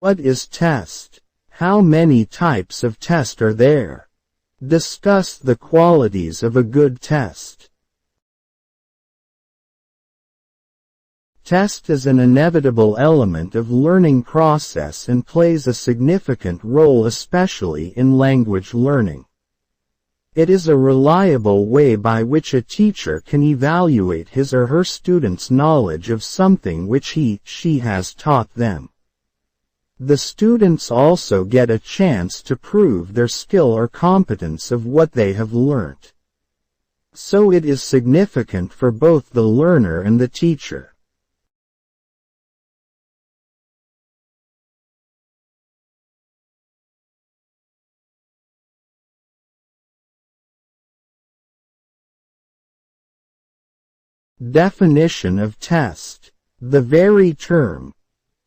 What is test? How many types of test are there? Discuss the qualities of a good test. Test is an inevitable element of learning process and plays a significant role especially in language learning. It is a reliable way by which a teacher can evaluate his or her students' knowledge of something which she has taught them. The students also get a chance to prove their skill or competence of what they have learnt. So it is significant for both the learner and the teacher. Definition of test. The very term,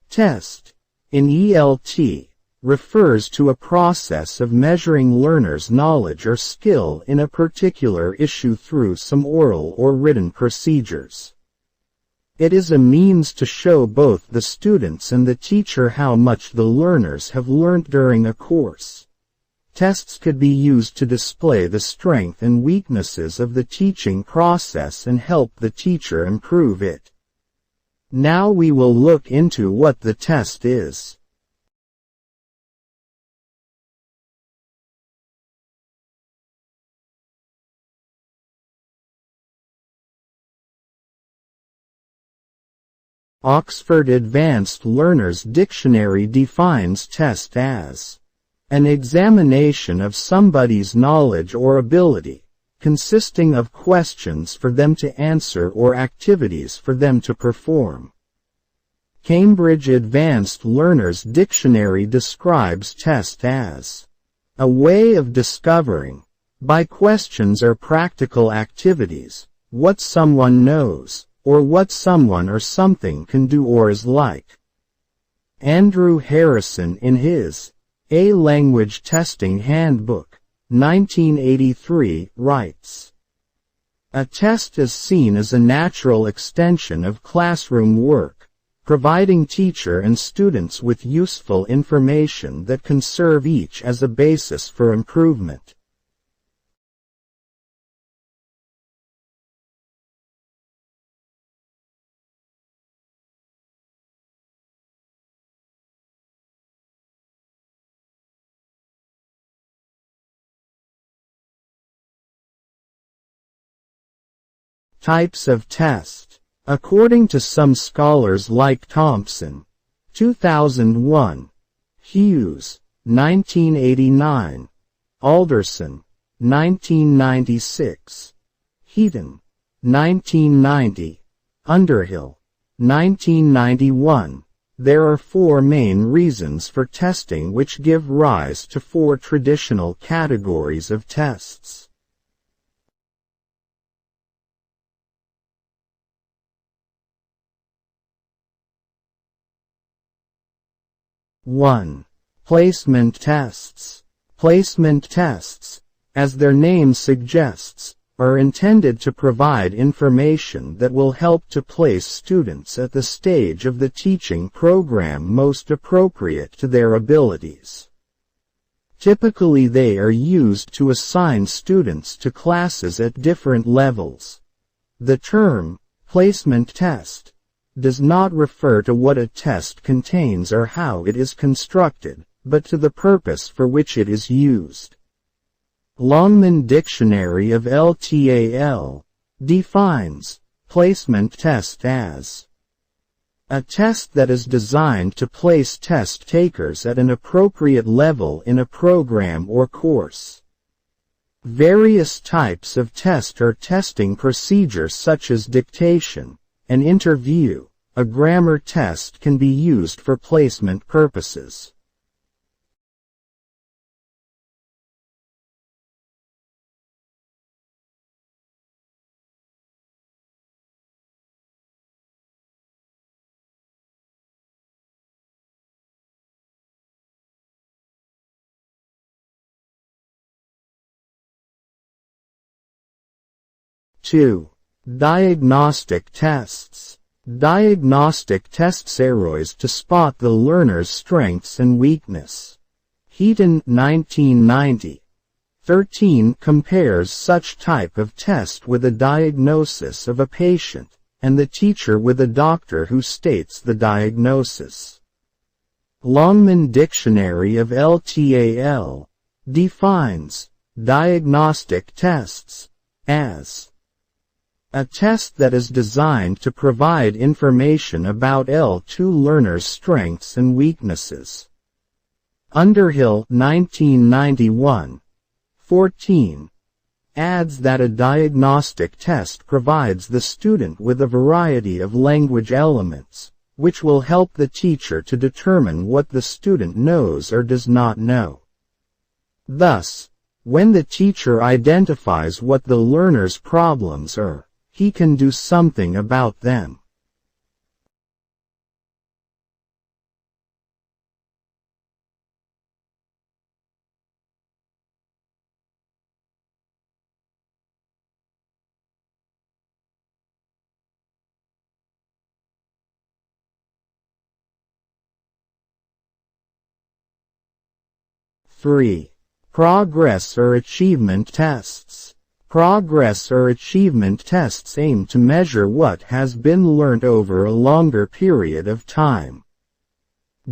test, in ELT, refers to a process of measuring learners' knowledge or skill in a particular issue through some oral or written procedures. It is a means to show both the students and the teacher how much the learners have learnt during a course. Tests could be used to display the strength and weaknesses of the teaching process and help the teacher improve it. Now we will look into what the test is. Oxford Advanced Learners Dictionary defines test as an examination of somebody's knowledge or ability, consisting of questions for them to answer or activities for them to perform. Cambridge Advanced Learners Dictionary describes test as a way of discovering, by questions or practical activities, what someone knows, or what someone or something can do or is like. Andrew Harrison in his A Language Testing Handbook, 1983, writes, "A test is seen as a natural extension of classroom work, providing teacher and students with useful information that can serve each as a basis for improvement." Types of test. According to some scholars like Thompson, 2001, Hughes, 1989, Alderson, 1996, Heaton, 1990, Underhill, 1991, there are four main reasons for testing which give rise to four traditional categories of tests. One. Placement tests. Placement tests, as their name suggests, are intended to provide information that will help to place students at the stage of the teaching program most appropriate to their abilities. Typically they are used to assign students to classes at different levels. The term, placement test, does not refer to what a test contains or how it is constructed, but to the purpose for which it is used. Longman Dictionary of LTAL defines placement test as a test that is designed to place test takers at an appropriate level in a program or course. Various types of test or testing procedures such as dictation, an interview, a grammar test can be used for placement purposes. Two. Diagnostic tests. Diagnostic tests areas to spot the learner's strengths and weakness. Heaton, 1990. 13 compares such type of test with a diagnosis of a patient, and the teacher with a doctor who states the diagnosis. Longman Dictionary of LTAL defines diagnostic tests as a test that is designed to provide information about L2 learners' strengths and weaknesses. Underhill, 1991. 14. Adds that a diagnostic test provides the student with a variety of language elements, which will help the teacher to determine what the student knows or does not know. Thus, when the teacher identifies what the learner's problems are, he can do something about them. Three. Progress or achievement tests. Progress or achievement tests aim to measure what has been learned over a longer period of time.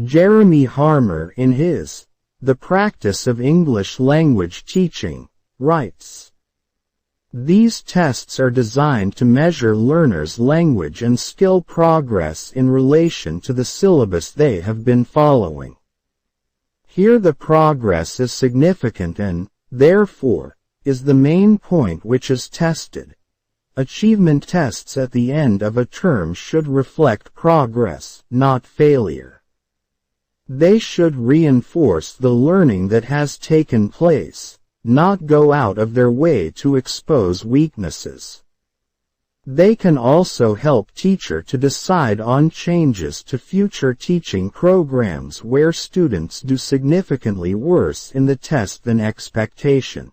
Jeremy Harmer, in his The Practice of English Language Teaching, writes, "These tests are designed to measure learners' language and skill progress in relation to the syllabus they have been following. Here the progress is significant and, therefore, is the main point which is tested. Achievement tests at the end of a term should reflect progress, not failure. They should reinforce the learning that has taken place, not go out of their way to expose weaknesses. They can also help teacher to decide on changes to future teaching programs where students do significantly worse in the test than expectation."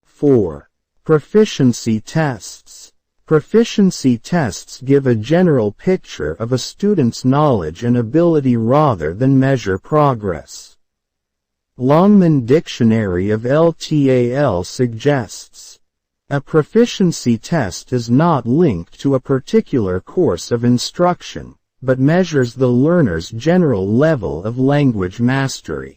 Four. Proficiency tests. Proficiency tests give a general picture of a student's knowledge and ability rather than measure progress. Longman Dictionary of LTAL suggests a proficiency test is not linked to a particular course of instruction, but measures the learner's general level of language mastery.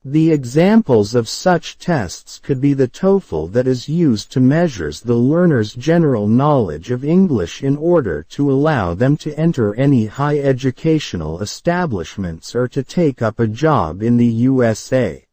The examples of such tests could be the TOEFL that is used to measure the learner's general knowledge of English in order to allow them to enter any high educational establishments or to take up a job in the USA.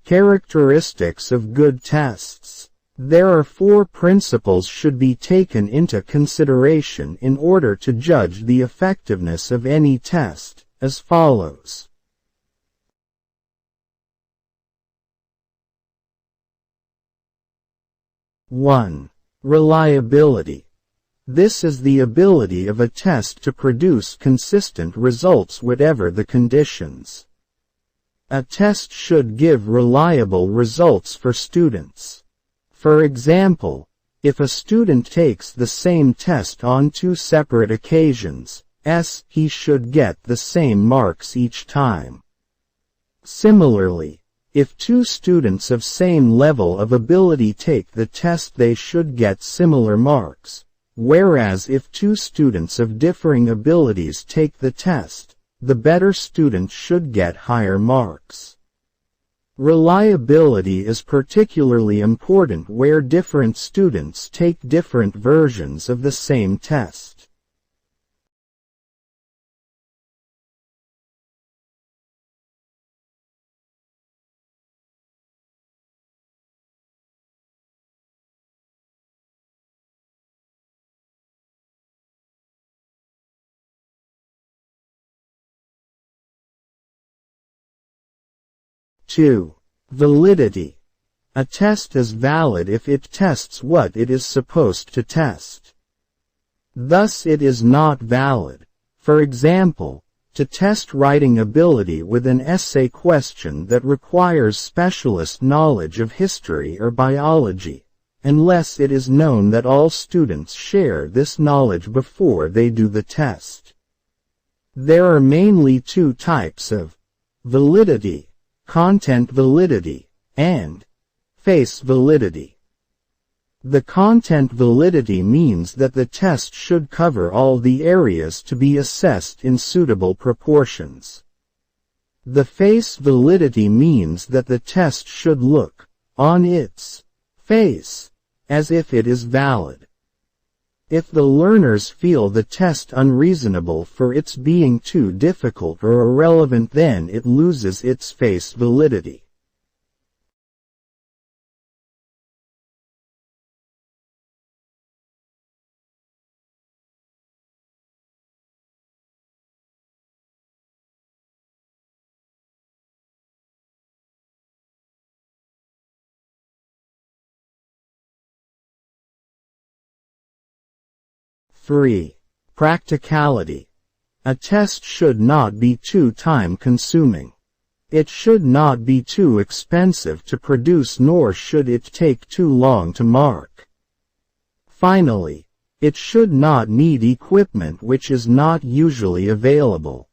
Characteristics of good tests. There are 4 principles should be taken into consideration in order to judge the effectiveness of any test, as follows. (1) Reliability. This is the ability of a test to produce consistent results whatever the conditions. A test should give reliable results for students. For example, if a student takes the same test on 2 separate occasions, he should get the same marks each time. Similarly, if 2 students of same level of ability take the test, they should get similar marks, whereas if 2 students of differing abilities take the test, the better student should get higher marks. Reliability is particularly important where different students take different versions of the same test. 2. Validity. A test is valid if it tests what it is supposed to test. Thus it is not valid, for example, to test writing ability with an essay question that requires specialist knowledge of history or biology, unless it is known that all students share this knowledge before they do the test. There are mainly two types of validity: content validity and face validity. The content validity means that the test should cover all the areas to be assessed in suitable proportions. The face validity means that the test should look, on its face, as if it is valid. If the learners feel the test unreasonable for its being too difficult or irrelevant, then it loses its face validity. Three. Practicality. A test should not be too time-consuming. It should not be too expensive to produce, nor should it take too long to mark. Finally, it should not need equipment which is not usually available.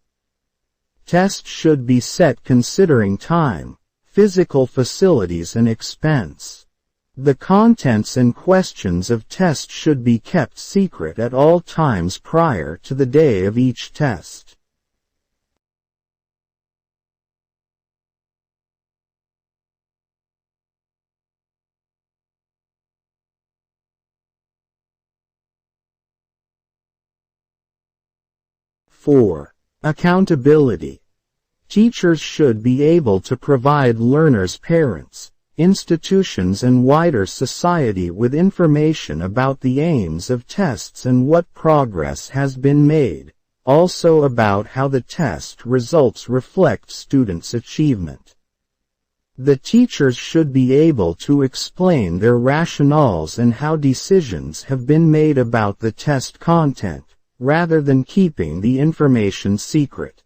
Tests should be set considering time, physical facilities and expense. The contents and questions of tests should be kept secret at all times prior to the day of each test. Four. Accountability. Teachers should be able to provide learners' parents, institutions and wider society with information about the aims of tests and what progress has been made, also about how the test results reflect students' achievement. The teachers should be able to explain their rationales and how decisions have been made about the test content, rather than keeping the information secret.